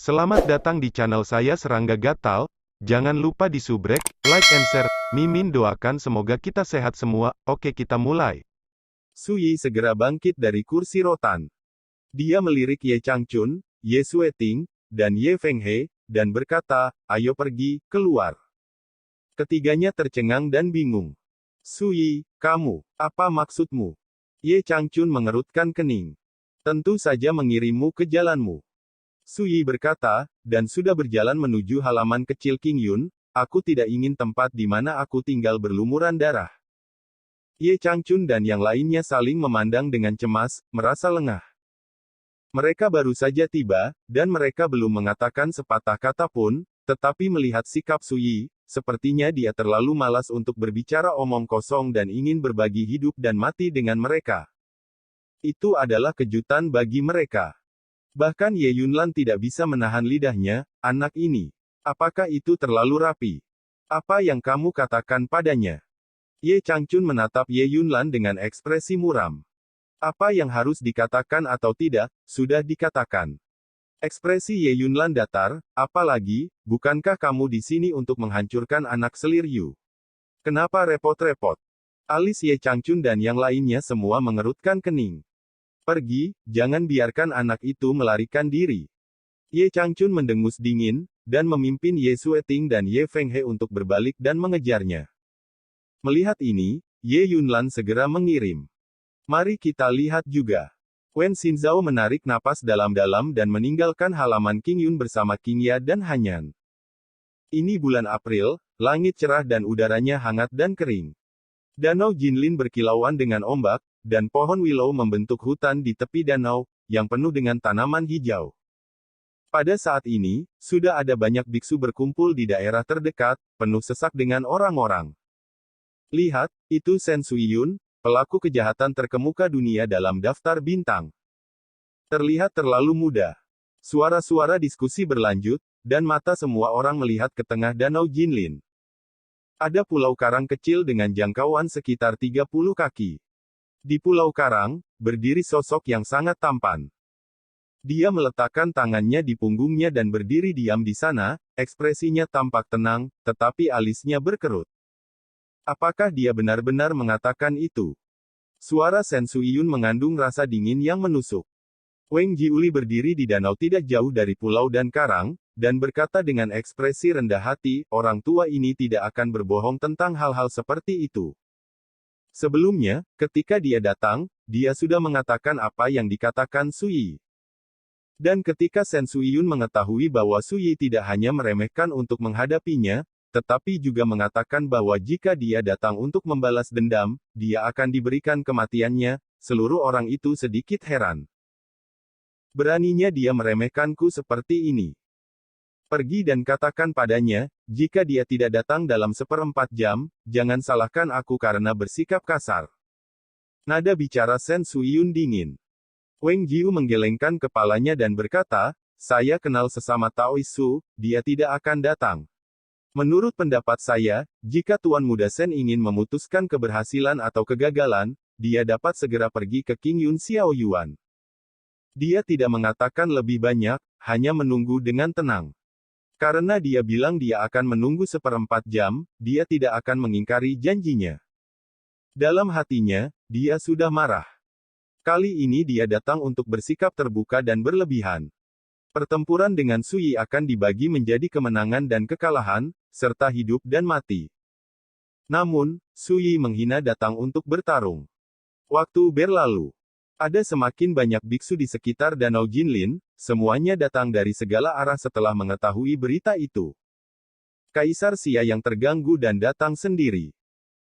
Selamat datang di channel saya Serangga Gatal. Jangan lupa di subrek, like and share. Mimin doakan semoga kita sehat semua. Oke, kita mulai. Su Yi segera bangkit dari kursi rotan. Dia melirik Ye Changchun, Ye Sueting, dan Ye Fenghe, dan berkata, "Ayo pergi, keluar." Ketiganya tercengang dan bingung. "Su Yi, kamu, apa maksudmu?" Ye Changchun mengerutkan kening. "Tentu saja mengirimmu ke jalanmu." Su Yi berkata, dan sudah berjalan menuju halaman kecil King Yun, "Aku tidak ingin tempat di mana aku tinggal berlumuran darah." Ye Changchun dan yang lainnya saling memandang dengan cemas, merasa lengah. Mereka baru saja tiba, dan mereka belum mengatakan sepatah kata pun, tetapi melihat sikap Su Yi, sepertinya dia terlalu malas untuk berbicara omong kosong dan ingin berbagi hidup dan mati dengan mereka. Itu adalah kejutan bagi mereka. Bahkan Ye Yunlan tidak bisa menahan lidahnya, "Anak ini. Apakah itu terlalu rapi? Apa yang kamu katakan padanya?" Ye Changchun menatap Ye Yunlan dengan ekspresi muram. Apa yang harus dikatakan atau tidak, sudah dikatakan. Ekspresi Ye Yunlan datar, "Apalagi, bukankah kamu di sini untuk menghancurkan anak selir Yu? Kenapa repot-repot?" Alis Ye Changchun dan yang lainnya semua mengerutkan kening. "Pergi, jangan biarkan anak itu melarikan diri." Ye Changchun mendengus dingin, dan memimpin Ye Sueting dan Ye Fenghe untuk berbalik dan mengejarnya. Melihat ini, Ye Yunlan segera mengirim. "Mari kita lihat juga." Wen Xinzhao menarik napas dalam-dalam dan meninggalkan halaman King Yun bersama King Ya dan Hanyan. Ini bulan April, langit cerah dan udaranya hangat dan kering. Danau Jinlin berkilauan dengan ombak, dan pohon willow membentuk hutan di tepi danau, yang penuh dengan tanaman hijau. Pada saat ini, sudah ada banyak biksu berkumpul di daerah terdekat, penuh sesak dengan orang-orang. "Lihat, itu Shen Suiyun, pelaku kejahatan terkemuka dunia dalam daftar bintang. Terlihat terlalu muda." Suara-suara diskusi berlanjut, dan mata semua orang melihat ke tengah danau Jinlin. Ada pulau karang kecil dengan jangkauan sekitar 30 kaki. Di pulau karang, berdiri sosok yang sangat tampan. Dia meletakkan tangannya di punggungnya dan berdiri diam di sana, ekspresinya tampak tenang, tetapi alisnya berkerut. Apakah dia benar-benar mengatakan itu? Suara Shen Suiyun mengandung rasa dingin yang menusuk. Wang Jiuli berdiri di danau tidak jauh dari pulau dan karang, dan berkata dengan ekspresi rendah hati, "Orang tua ini tidak akan berbohong tentang hal-hal seperti itu." Sebelumnya, ketika dia datang, dia sudah mengatakan apa yang dikatakan Su Yi. Dan ketika Shen Suiyun mengetahui bahwa Su Yi tidak hanya meremehkan untuk menghadapinya, tetapi juga mengatakan bahwa jika dia datang untuk membalas dendam, dia akan diberikan kematiannya, seluruh orang itu sedikit heran. Beraninya dia meremehkanku seperti ini. Pergi dan katakan padanya, jika dia tidak datang dalam 1/4 jam, jangan salahkan aku karena bersikap kasar. Nada bicara Shen Suiyun dingin. Wang Jiu menggelengkan kepalanya dan berkata, "Saya kenal sesama Taoisu, dia tidak akan datang. Menurut pendapat saya, jika Tuan Muda Shen ingin memutuskan keberhasilan atau kegagalan, dia dapat segera pergi ke King Yun Xiao Yuan. Dia tidak mengatakan lebih banyak, hanya menunggu dengan tenang. Karena dia bilang dia akan menunggu 1/4 jam, dia tidak akan mengingkari janjinya." Dalam hatinya, dia sudah marah. Kali ini dia datang untuk bersikap terbuka dan berlebihan. Pertempuran dengan Su Yi akan dibagi menjadi kemenangan dan kekalahan, serta hidup dan mati. Namun, Su Yi menghina datang untuk bertarung. Waktu berlalu. Ada semakin banyak biksu di sekitar Danau Jinlin, semuanya datang dari segala arah setelah mengetahui berita itu. Kaisar Xia yang terganggu dan datang sendiri.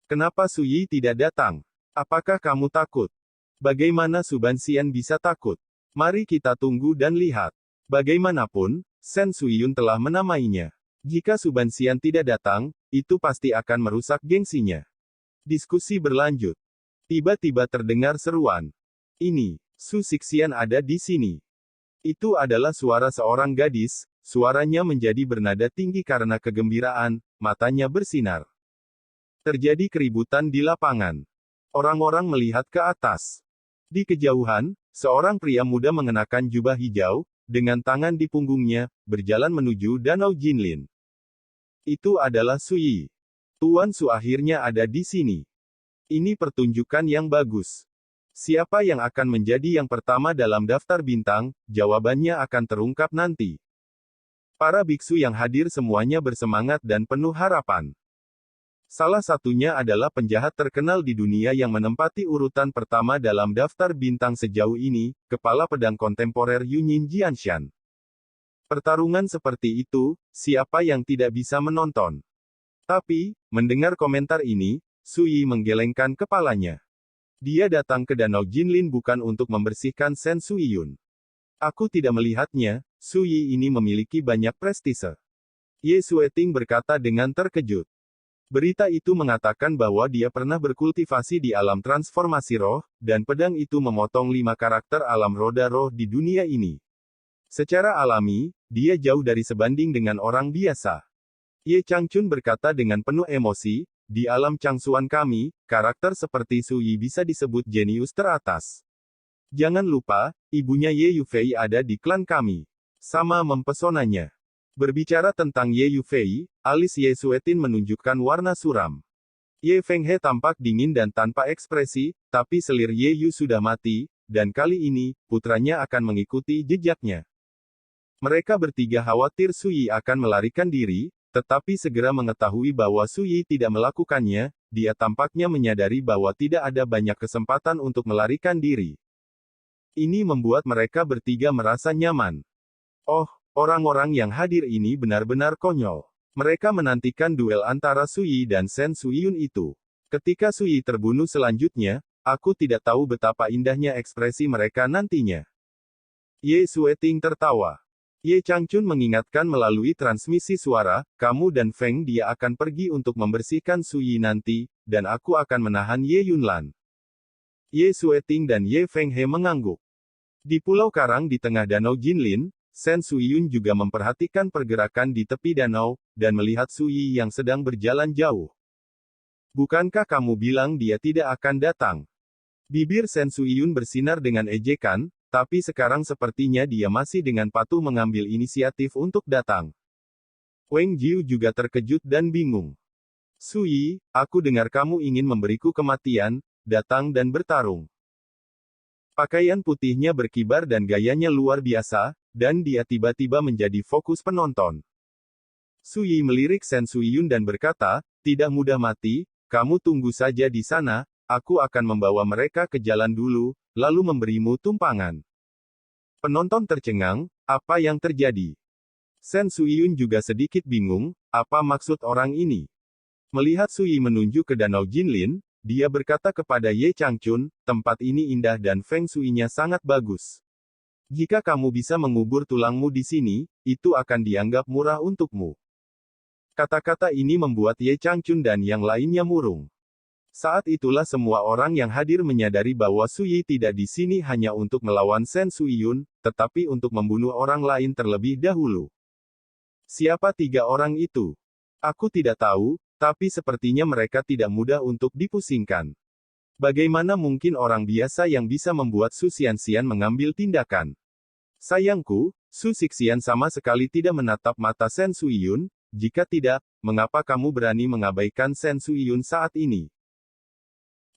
"Kenapa Su Yi tidak datang? Apakah kamu takut?" "Bagaimana Suban Xian bisa takut? Mari kita tunggu dan lihat." Bagaimanapun, Shen Suiyun telah menamainya. Jika Suban Xian tidak datang, itu pasti akan merusak gengsinya. Diskusi berlanjut. Tiba-tiba terdengar seruan. "Ini, Su Sixian ada di sini." Itu adalah suara seorang gadis, suaranya menjadi bernada tinggi karena kegembiraan, matanya bersinar. Terjadi keributan di lapangan. Orang-orang melihat ke atas. Di kejauhan, seorang pria muda mengenakan jubah hijau, dengan tangan di punggungnya, berjalan menuju Danau Jinlin. Itu adalah Su Yi. Tuan Su akhirnya ada di sini. Ini pertunjukan yang bagus. Siapa yang akan menjadi yang pertama dalam daftar bintang, jawabannya akan terungkap nanti. Para biksu yang hadir semuanya bersemangat dan penuh harapan. Salah satunya adalah penjahat terkenal di dunia yang menempati urutan pertama dalam daftar bintang sejauh ini, Kepala Pedang Kontemporer Yunyin Jianshan. Pertarungan seperti itu, siapa yang tidak bisa menonton? Tapi, mendengar komentar ini, Su Yi menggelengkan kepalanya. Dia datang ke Danau Jinlin bukan untuk membersihkan Sen Suiyun. Aku tidak melihatnya, Su Yi ini memiliki banyak prestise. Ye Sueting berkata dengan terkejut. Berita itu mengatakan bahwa dia pernah berkultivasi di alam transformasi roh, dan pedang itu memotong 5 karakter alam roda roh di dunia ini. Secara alami, dia jauh dari sebanding dengan orang biasa. Ye Changchun berkata dengan penuh emosi, di alam Changsuan kami, karakter seperti Su Yi bisa disebut jenius teratas. Jangan lupa, ibunya Ye Yufei ada di klan kami. Sama mempesonanya. Berbicara tentang Ye Yufei, alis Ye Suetin menunjukkan warna suram. Ye Fenghe tampak dingin dan tanpa ekspresi, tapi selir Ye Yu sudah mati, dan kali ini, putranya akan mengikuti jejaknya. Mereka bertiga khawatir Su Yi akan melarikan diri, tetapi segera mengetahui bahwa Su Yi tidak melakukannya, dia tampaknya menyadari bahwa tidak ada banyak kesempatan untuk melarikan diri. Ini membuat mereka bertiga merasa nyaman. Oh, orang-orang yang hadir ini benar-benar konyol. Mereka menantikan duel antara Su Yi dan Sen Suiyun itu. Ketika Su Yi terbunuh selanjutnya, aku tidak tahu betapa indahnya ekspresi mereka nantinya. Ye Sueting tertawa. Ye Changchun mengingatkan melalui transmisi suara, kamu dan Feng Dia akan pergi untuk membersihkan Su Yi nanti, dan aku akan menahan Ye Yunlan. Ye Sueting dan Ye Fenghe mengangguk. Di Pulau Karang di tengah Danau Jinlin, Sen Suiyun juga memperhatikan pergerakan di tepi danau, dan melihat Su Yi yang sedang berjalan jauh. Bukankah kamu bilang dia tidak akan datang? Bibir Sen Suiyun bersinar dengan ejekan, tapi sekarang sepertinya dia masih dengan patuh mengambil inisiatif untuk datang. Wang Jiu juga terkejut dan bingung. Su Yi, aku dengar kamu ingin memberiku kematian, datang dan bertarung. Pakaian putihnya berkibar dan gayanya luar biasa, dan dia tiba-tiba menjadi fokus penonton. Su Yi melirik Sen Suiyun dan berkata, tidak mudah mati, kamu tunggu saja di sana, aku akan membawa mereka ke jalan dulu, lalu memberimu tumpangan. Penonton tercengang, apa yang terjadi? Sen Suiyun juga sedikit bingung, apa maksud orang ini? Melihat Su Yi menunjuk ke Danau Jinlin, dia berkata kepada Ye Changchun, tempat ini indah dan Feng Shui-nya sangat bagus. Jika kamu bisa mengubur tulangmu di sini, itu akan dianggap murah untukmu. Kata-kata ini membuat Ye Changchun dan yang lainnya murung. Saat itulah semua orang yang hadir menyadari bahwa Su Yi tidak di sini hanya untuk melawan Sen Suiyun, tetapi untuk membunuh orang lain terlebih dahulu. Siapa 3 orang itu? Aku tidak tahu, tapi sepertinya mereka tidak mudah untuk dipusingkan. Bagaimana mungkin orang biasa yang bisa membuat Su Xianxian mengambil tindakan? Sayangku, Su Xianxian sama sekali tidak menatap mata Sen Suiyun, jika tidak, mengapa kamu berani mengabaikan Sen Suiyun saat ini?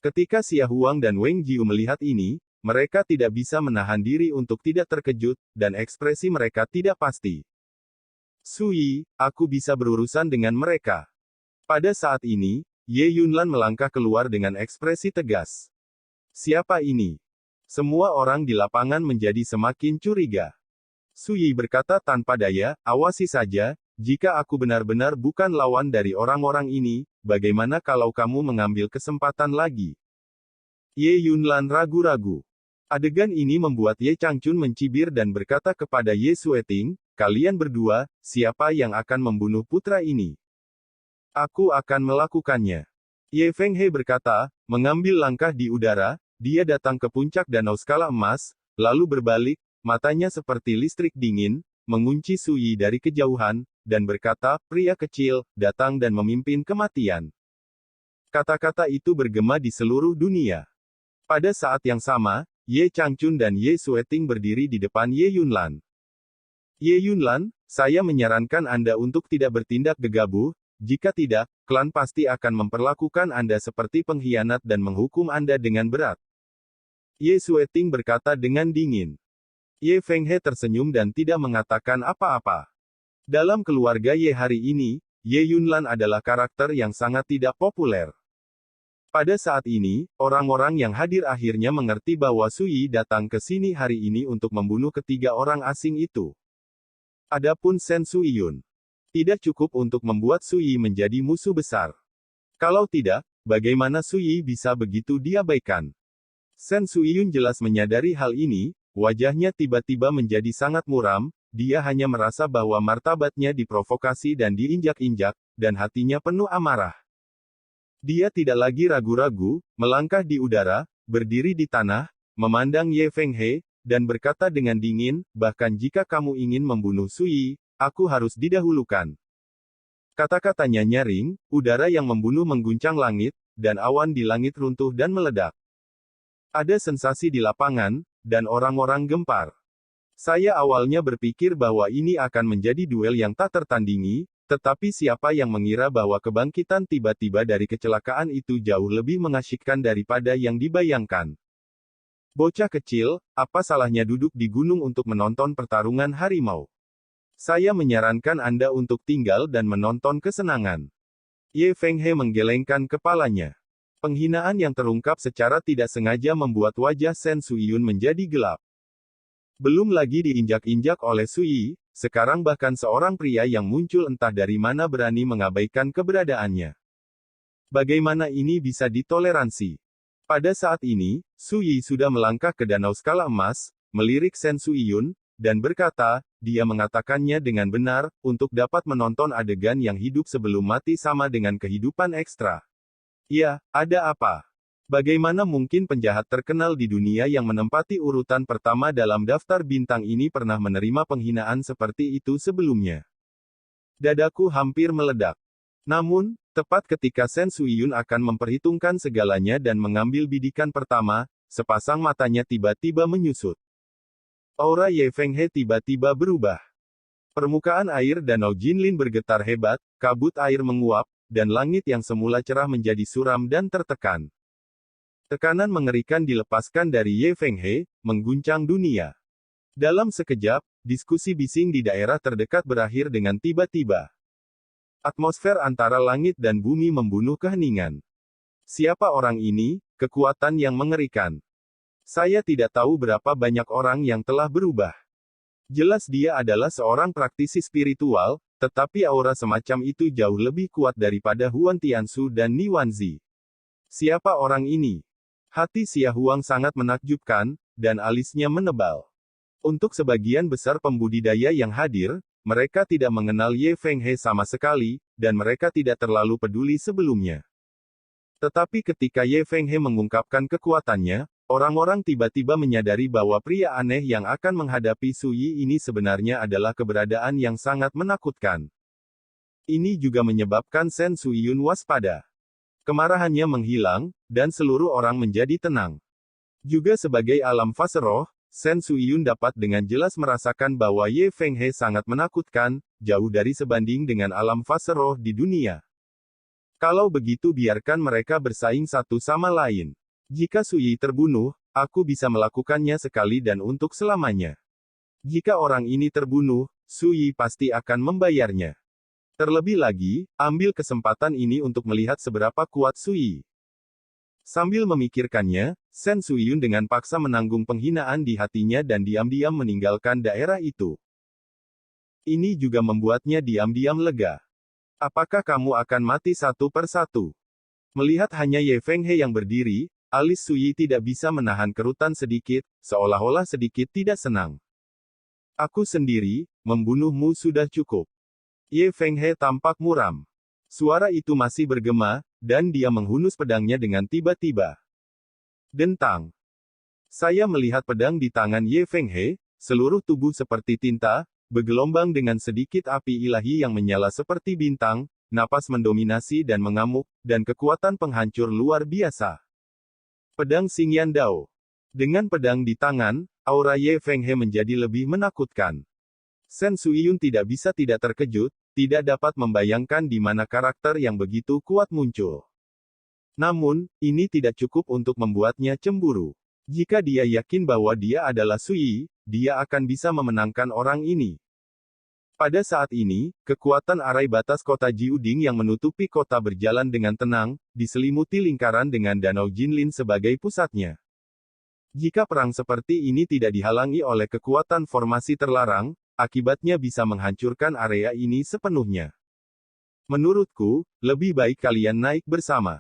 Ketika Xia Huang dan Wang Jiu melihat ini, mereka tidak bisa menahan diri untuk tidak terkejut, dan ekspresi mereka tidak pasti. Su Yi, aku bisa berurusan dengan mereka. Pada saat ini, Ye Yunlan melangkah keluar dengan ekspresi tegas. Siapa ini? Semua orang di lapangan menjadi semakin curiga. Su Yi berkata tanpa daya, awasi saja, jika aku benar-benar bukan lawan dari orang-orang ini, bagaimana kalau kamu mengambil kesempatan lagi? Ye Yunlan ragu-ragu. Adegan ini membuat Ye Changchun mencibir dan berkata kepada Ye Sueting, kalian berdua, siapa yang akan membunuh putra ini? Aku akan melakukannya. Ye Fenghe berkata, mengambil langkah di udara, dia datang ke puncak danau skala emas, lalu berbalik, matanya seperti listrik dingin, mengunci Su Yi dari kejauhan, dan berkata, pria kecil, datang dan memimpin kematian. Kata-kata itu bergema di seluruh dunia. Pada saat yang sama, Ye Changchun dan Ye Sueting berdiri di depan Ye Yunlan. Ye Yunlan, saya menyarankan Anda untuk tidak bertindak gegabah, jika tidak, klan pasti akan memperlakukan Anda seperti pengkhianat dan menghukum Anda dengan berat. Ye Sueting berkata dengan dingin. Ye Fenghe tersenyum dan tidak mengatakan apa-apa. Dalam keluarga Ye hari ini, Ye Yunlan adalah karakter yang sangat tidak populer. Pada saat ini, orang-orang yang hadir akhirnya mengerti bahwa Sui datang ke sini hari ini untuk membunuh ketiga orang asing itu. Adapun Sen Suiyun, tidak cukup untuk membuat Sui menjadi musuh besar. Kalau tidak, bagaimana Sui bisa begitu diabaikan? Sen Suiyun jelas menyadari hal ini, wajahnya tiba-tiba menjadi sangat muram, dia hanya merasa bahwa martabatnya diprovokasi dan diinjak-injak, dan hatinya penuh amarah. Dia tidak lagi ragu-ragu, melangkah di udara, berdiri di tanah, memandang Ye Fenghe, dan berkata dengan dingin, bahkan jika kamu ingin membunuh Sui, aku harus didahulukan. Kata-katanya nyaring, udara yang membunuh mengguncang langit, dan awan di langit runtuh dan meledak. Ada sensasi di lapangan, dan orang-orang gempar. Saya awalnya berpikir bahwa ini akan menjadi duel yang tak tertandingi, tetapi siapa yang mengira bahwa kebangkitan tiba-tiba dari kecelakaan itu jauh lebih mengasyikkan daripada yang dibayangkan. Bocah kecil, apa salahnya duduk di gunung untuk menonton pertarungan harimau? Saya menyarankan Anda untuk tinggal dan menonton kesenangan. Ye Fenghe menggelengkan kepalanya. Penghinaan yang terungkap secara tidak sengaja membuat wajah Sen Suiyun menjadi gelap. Belum lagi diinjak-injak oleh Sui, sekarang bahkan seorang pria yang muncul entah dari mana berani mengabaikan keberadaannya. Bagaimana ini bisa ditoleransi? Pada saat ini, Sui sudah melangkah ke danau skala emas, melirik Sen Suiyun, dan berkata, dia mengatakannya dengan benar, untuk dapat menonton adegan yang hidup sebelum mati sama dengan kehidupan ekstra. Ya, ada apa? Bagaimana mungkin penjahat terkenal di dunia yang menempati urutan pertama dalam daftar bintang ini pernah menerima penghinaan seperti itu sebelumnya? Dadaku hampir meledak. Namun, tepat ketika Sen Suiyun akan memperhitungkan segalanya dan mengambil bidikan pertama, sepasang matanya tiba-tiba menyusut. Aura Ye Fenghe tiba-tiba berubah. Permukaan air danau Jinlin bergetar hebat, kabut air menguap, dan langit yang semula cerah menjadi suram dan tertekan. Tekanan mengerikan dilepaskan dari Ye Fenghe, mengguncang dunia. Dalam sekejap, diskusi bising di daerah terdekat berakhir dengan tiba-tiba. Atmosfer antara langit dan bumi membunuh keheningan. Siapa orang ini? Kekuatan yang mengerikan. Saya tidak tahu berapa banyak orang yang telah berubah. Jelas dia adalah seorang praktisi spiritual, tetapi aura semacam itu jauh lebih kuat daripada Huan Tiansu dan Ni Wanzi. Siapa orang ini? Hati Xia Huang sangat menakjubkan, dan alisnya menebal. Untuk sebagian besar pembudidaya yang hadir, mereka tidak mengenal Ye Fenghe sama sekali, dan mereka tidak terlalu peduli sebelumnya. Tetapi ketika Ye Fenghe mengungkapkan kekuatannya, orang-orang tiba-tiba menyadari bahwa pria aneh yang akan menghadapi Sui ini sebenarnya adalah keberadaan yang sangat menakutkan. Ini juga menyebabkan Sen Suiyun waspada. Kemarahannya menghilang, dan seluruh orang menjadi tenang. Juga sebagai alam fase roh, Sen Suiyun dapat dengan jelas merasakan bahwa Ye Fenghe sangat menakutkan, jauh dari sebanding dengan alam fase roh di dunia. Kalau begitu biarkan mereka bersaing satu sama lain. Jika Sui terbunuh, aku bisa melakukannya sekali dan untuk selamanya. Jika orang ini terbunuh, Sui pasti akan membayarnya. Terlebih lagi, ambil kesempatan ini untuk melihat seberapa kuat Sui. Sambil memikirkannya, Sen Suiyun dengan paksa menanggung penghinaan di hatinya dan diam-diam meninggalkan daerah itu. Ini juga membuatnya diam-diam lega. Apakah kamu akan mati satu persatu? Melihat hanya Ye Fenghe yang berdiri, alis Sui tidak bisa menahan kerutan sedikit, seolah-olah sedikit tidak senang. Aku sendiri, membunuhmu sudah cukup. Ye Fenghe tampak muram. Suara itu masih bergema, dan dia menghunus pedangnya dengan tiba-tiba. Dentang. Saya melihat pedang di tangan Ye Fenghe, seluruh tubuh seperti tinta, bergelombang dengan sedikit api ilahi yang menyala seperti bintang, napas mendominasi dan mengamuk, dan kekuatan penghancur luar biasa. Pedang Xingyan Dao. Dengan pedang di tangan, aura Ye Fenghe menjadi lebih menakutkan. Shen Suiyun tidak bisa tidak terkejut, tidak dapat membayangkan di mana karakter yang begitu kuat muncul. Namun, ini tidak cukup untuk membuatnya cemburu. Jika dia yakin bahwa dia adalah Sui, dia akan bisa memenangkan orang ini. Pada saat ini, kekuatan arai batas kota Jiuding yang menutupi kota berjalan dengan tenang, diselimuti lingkaran dengan Danau Jinlin sebagai pusatnya. Jika perang seperti ini tidak dihalangi oleh kekuatan formasi terlarang, akibatnya bisa menghancurkan area ini sepenuhnya. Menurutku, lebih baik kalian naik bersama.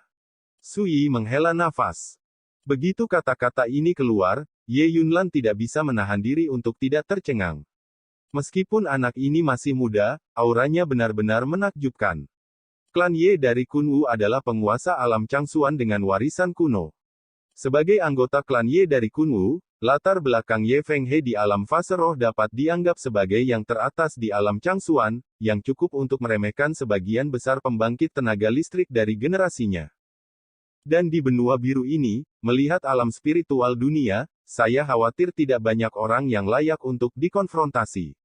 Sui menghela nafas. Begitu kata-kata ini keluar, Ye Yunlan tidak bisa menahan diri untuk tidak tercengang. Meskipun anak ini masih muda, auranya benar-benar menakjubkan. Klan Ye dari Kunwu adalah penguasa alam Changsuan dengan warisan kuno. Sebagai anggota klan Ye dari Kunwu, latar belakang Ye Fenghe di alam fase roh dapat dianggap sebagai yang teratas di alam Changsuan, yang cukup untuk meremehkan sebagian besar pembangkit tenaga listrik dari generasinya. Dan di benua biru ini, melihat alam spiritual dunia, saya khawatir tidak banyak orang yang layak untuk dikonfrontasi.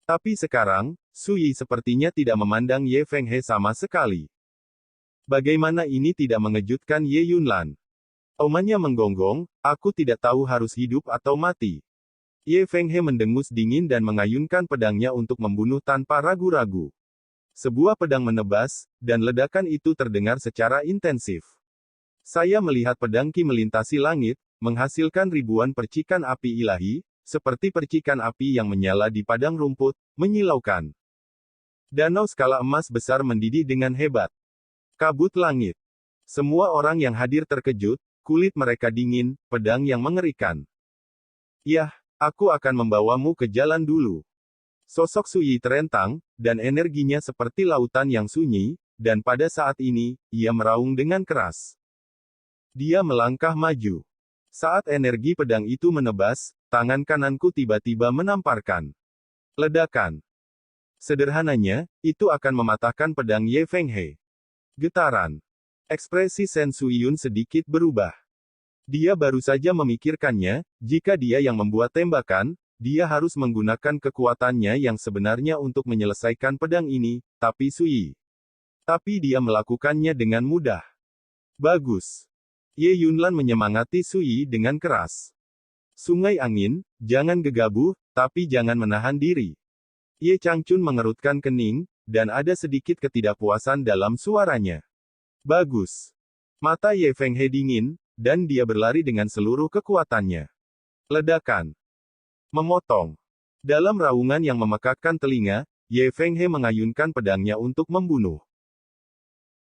Tapi sekarang, Sui sepertinya tidak memandang Ye Fenghe sama sekali. Bagaimana ini tidak mengejutkan Ye Yunlan? Omannya menggonggong, aku tidak tahu harus hidup atau mati. Ye Fenghe mendengus dingin dan mengayunkan pedangnya untuk membunuh tanpa ragu-ragu. Sebuah pedang menebas, dan ledakan itu terdengar secara intensif. Saya melihat pedang Qi melintasi langit, menghasilkan ribuan percikan api ilahi, seperti percikan api yang menyala di padang rumput, menyilaukan. Danau skala emas besar mendidih dengan hebat. Kabut langit. Semua orang yang hadir terkejut, kulit mereka dingin, pedang yang mengerikan. Yah, aku akan membawamu ke jalan dulu. Sosok Sui terentang, dan energinya seperti lautan yang sunyi, dan pada saat ini, ia meraung dengan keras. Dia melangkah maju. Saat energi pedang itu menebas, tangan kananku tiba-tiba menamparkan ledakan. Sederhananya, itu akan mematahkan pedang Ye Fenghe. Getaran. Ekspresi Shen Suiyun sedikit berubah. Dia baru saja memikirkannya, jika dia yang membuat tembakan, dia harus menggunakan kekuatannya yang sebenarnya untuk menyelesaikan pedang ini, tapi dia melakukannya dengan mudah. Bagus. Ye Yunlan menyemangati Sui dengan keras. Sungai angin, jangan gegabah, tapi jangan menahan diri. Ye Changchun mengerutkan kening, dan ada sedikit ketidakpuasan dalam suaranya. Bagus. Mata Ye Fenghe dingin, dan dia berlari dengan seluruh kekuatannya. Ledakan. Memotong. Dalam raungan yang memekakkan telinga, Ye Fenghe mengayunkan pedangnya untuk membunuh.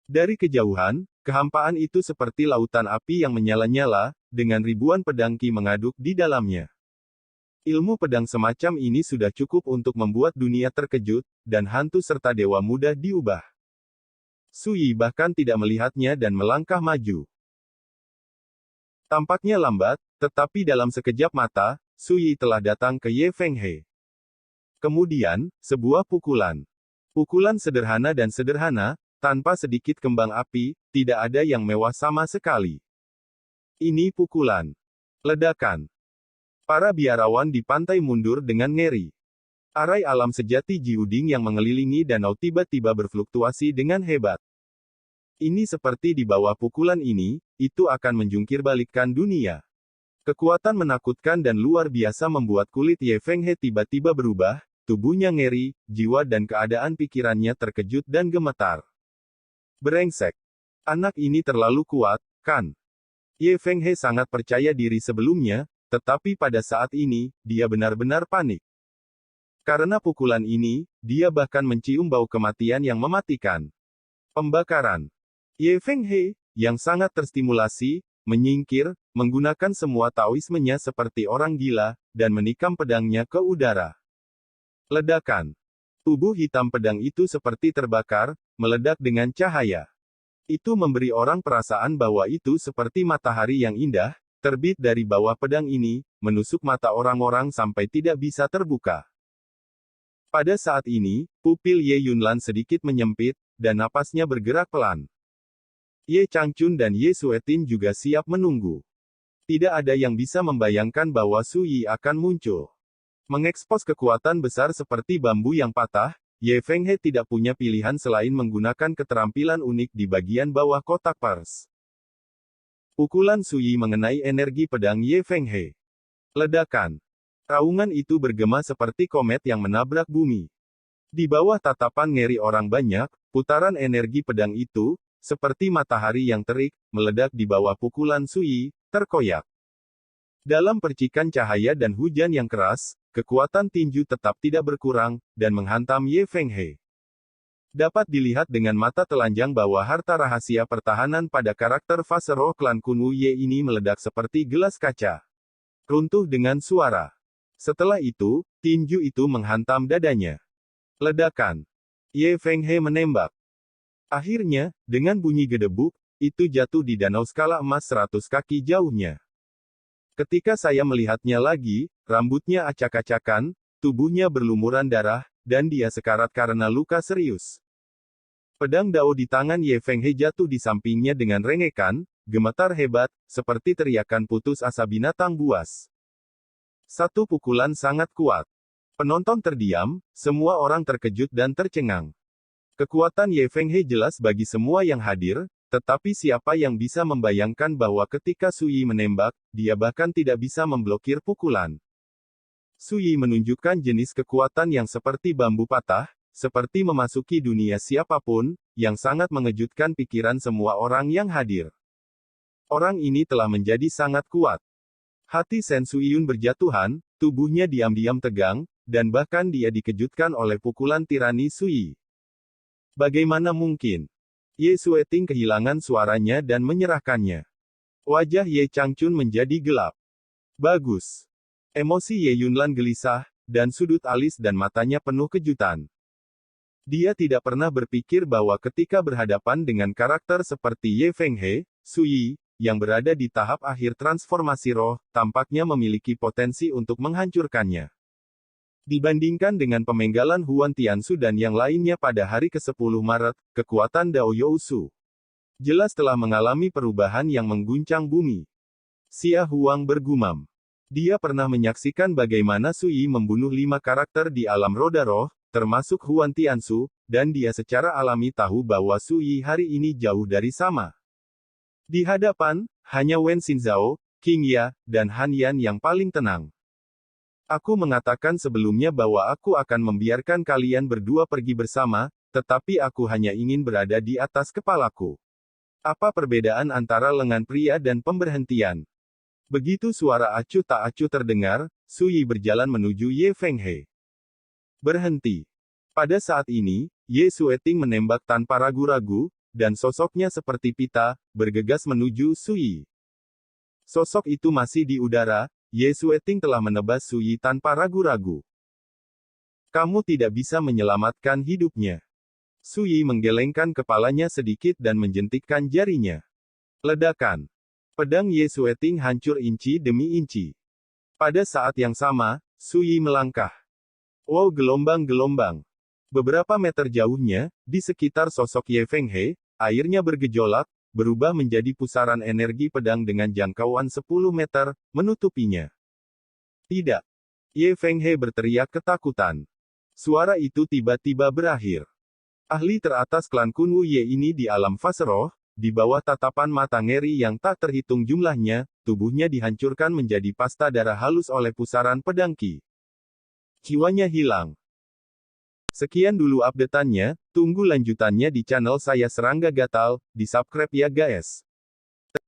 Dari kejauhan, kehampaan itu seperti lautan api yang menyala-nyala, dengan ribuan pedang Qi mengaduk di dalamnya. Ilmu pedang semacam ini sudah cukup untuk membuat dunia terkejut, dan hantu serta dewa muda diubah. Sui bahkan tidak melihatnya dan melangkah maju. Tampaknya lambat, tetapi dalam sekejap mata, Sui telah datang ke Ye Fenghe. Kemudian, sebuah pukulan. Pukulan sederhana dan sederhana, tanpa sedikit kembang api, tidak ada yang mewah sama sekali. Ini pukulan. Ledakan. Para biarawan di pantai mundur dengan ngeri. Arai alam sejati Jiuding yang mengelilingi danau tiba-tiba berfluktuasi dengan hebat. Ini seperti di bawah pukulan ini, itu akan menjungkirbalikkan dunia. Kekuatan menakutkan dan luar biasa membuat kulit Ye Fenghe tiba-tiba berubah, tubuhnya ngeri, jiwa dan keadaan pikirannya terkejut dan gemetar. Brengsek. Anak ini terlalu kuat, kan? Ye Fenghe sangat percaya diri sebelumnya, tetapi pada saat ini, dia benar-benar panik. Karena pukulan ini, dia bahkan mencium bau kematian yang mematikan. Pembakaran. Ye Fenghe, yang sangat terstimulasi, menyingkir, menggunakan semua taoismenya seperti orang gila, dan menikam pedangnya ke udara. Ledakan. Tubuh hitam pedang itu seperti terbakar, meledak dengan cahaya. Itu memberi orang perasaan bahwa itu seperti matahari yang indah, terbit dari bawah pedang ini, menusuk mata orang-orang sampai tidak bisa terbuka. Pada saat ini, pupil Ye Yunlan sedikit menyempit, dan napasnya bergerak pelan. Ye Changchun dan Ye Suetin juga siap menunggu. Tidak ada yang bisa membayangkan bahwa Sui akan muncul. Mengekspos kekuatan besar seperti bambu yang patah, Ye Fenghe tidak punya pilihan selain menggunakan keterampilan unik di bagian bawah kotak pers. Pukulan Suyi mengenai energi pedang Ye Fenghe. Ledakan. Raungan itu bergema seperti komet yang menabrak bumi. Di bawah tatapan ngeri orang banyak, putaran energi pedang itu, seperti matahari yang terik, meledak di bawah pukulan Suyi, terkoyak. Dalam percikan cahaya dan hujan yang keras, kekuatan tinju tetap tidak berkurang, dan menghantam Ye Fenghe. Dapat dilihat dengan mata telanjang bahwa harta rahasia pertahanan pada karakter fase roh klan Kunwu Ye ini meledak seperti gelas kaca. Runtuh dengan suara. Setelah itu, tinju itu menghantam dadanya. Ledakan. Ye Fenghe menembak. Akhirnya, dengan bunyi gedebuk, itu jatuh di danau skala emas 100 kaki jauhnya. Ketika saya melihatnya lagi, rambutnya acak-acakan, tubuhnya berlumuran darah, dan dia sekarat karena luka serius. Pedang Dao di tangan Ye Fenghe jatuh di sampingnya dengan rengekan, gemetar hebat, seperti teriakan putus asa binatang buas. Satu pukulan sangat kuat. Penonton terdiam, semua orang terkejut dan tercengang. Kekuatan Ye Fenghe jelas bagi semua yang hadir, tetapi siapa yang bisa membayangkan bahwa ketika Suyi menembak, dia bahkan tidak bisa memblokir pukulan. Suyi menunjukkan jenis kekuatan yang seperti bambu patah, seperti memasuki dunia siapapun, yang sangat mengejutkan pikiran semua orang yang hadir. Orang ini telah menjadi sangat kuat. Hati Sen Suyun berjatuhan, tubuhnya diam-diam tegang, dan bahkan dia dikejutkan oleh pukulan tirani Suyi. Bagaimana mungkin? Ye Sueting kehilangan suaranya dan menyerahkannya. Wajah Ye Changchun menjadi gelap. Bagus. Emosi Ye Yunlan gelisah, dan sudut alis dan matanya penuh kejutan. Dia tidak pernah berpikir bahwa ketika berhadapan dengan karakter seperti Ye Fenghe, Suyi, yang berada di tahap akhir transformasi roh, tampaknya memiliki potensi untuk menghancurkannya. Dibandingkan dengan pemenggalan Huan Tiansu dan yang lainnya pada hari ke-10 Maret, kekuatan Dao Yousu jelas telah mengalami perubahan yang mengguncang bumi. Xia Huang bergumam. Dia pernah menyaksikan bagaimana Suyi membunuh 5 karakter di alam roda roh, termasuk Huan Tiansu, dan dia secara alami tahu bahwa Suyi hari ini jauh dari sama. Di hadapan, hanya Wen Xinzhao, King Ya, dan Han Yan yang paling tenang. Aku mengatakan sebelumnya bahwa aku akan membiarkan kalian berdua pergi bersama, tetapi aku hanya ingin berada di atas kepalaku. Apa perbedaan antara lengan pria dan pemberhentian? Begitu suara acuh tak acuh terdengar, Suyi berjalan menuju Ye Fenghe. Berhenti. Pada saat ini, Ye Sueting menembak tanpa ragu-ragu, dan sosoknya seperti pita, bergegas menuju Suyi. Sosok itu masih di udara, Ye Sueting telah menebas Suyi tanpa ragu-ragu. Kamu tidak bisa menyelamatkan hidupnya. Suyi menggelengkan kepalanya sedikit dan menjentikkan jarinya. Ledakan. Pedang Ye Sueting hancur inci demi inci. Pada saat yang sama, Suyi melangkah. Wow, gelombang-gelombang. Beberapa meter jauhnya, di sekitar sosok Ye Fenghe, airnya bergejolak, berubah menjadi pusaran energi pedang dengan jangkauan 10 meter, menutupinya. Tidak. Ye Fenghe berteriak ketakutan. Suara itu tiba-tiba berakhir. Ahli teratas klan Kunwu Ye ini di alam fase roh, di bawah tatapan mata ngeri yang tak terhitung jumlahnya, tubuhnya dihancurkan menjadi pasta darah halus oleh pusaran pedang Qi. Jiwanya hilang. Sekian dulu update-annya, tunggu lanjutannya di channel saya Serangga Gatal, di subscribe ya guys.